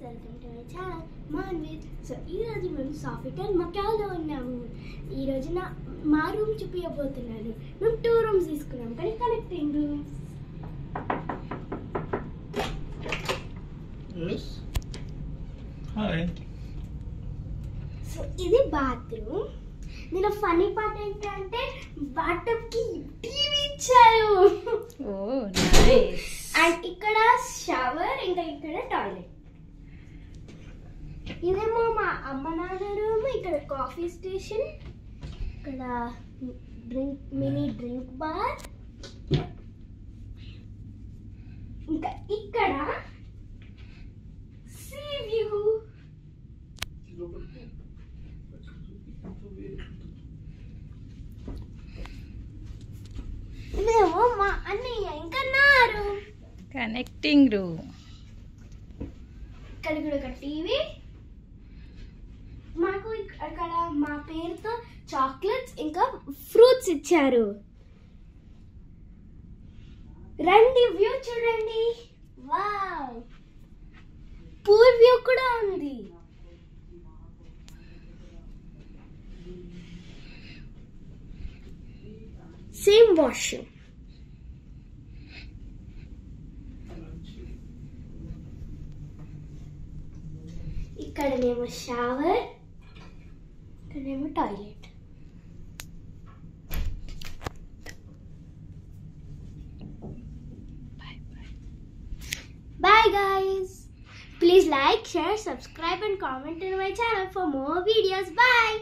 Welcome to my channel Manvith. So ఈరోజు మేము సాఫిటల్ మకాలో ఉన్నాము. ఈరోజు మా రూమ్ చూపించబోతున్నాను. మేము 2 రూమ్స్ తీసుకున్నాం, కానీ కనెక్టింగ్ రూమ్స్. హాయ్. సో ఇది బాత్రూమ్. దీని ఫన్నీ పార్ట్ ఏంటంటే బాత్టబ్ కి టీవీ ఇచ్చారు. ఓ నైస్. అండ్ ఇక్కడ షవర్, ఇంకా ఇక్కడ టాయిలెట్. ఇదేమో మా అమ్మ నాన్న రూమ్. ఇక్కడ కాఫీ స్టేషన్, ఇక్కడ మినీ డ్రింక్ బార్, ఇంకా ఇక్కడ సీ వ్యూ. ఇదేమో మా అన్నయ్య ఇంకా నా రూమ్. Connecting room. ఇక్కడ కూడా ఒక టీవీ. మాకు అక్కడ మా పేరుతో చాక్లెట్స్ ఇంకా ఫ్రూట్స్ ఇచ్చారు. రండి, వ్యూ చూడండి. వావ్, పూల్ వ్యూ కూడా ఉంది. Same washroom. ఇక్కడనేమో షవర్, ఇక్కడనేమో toilet. Bye guys. Please like, share, subscribe and comment in my channel for more videos. Bye.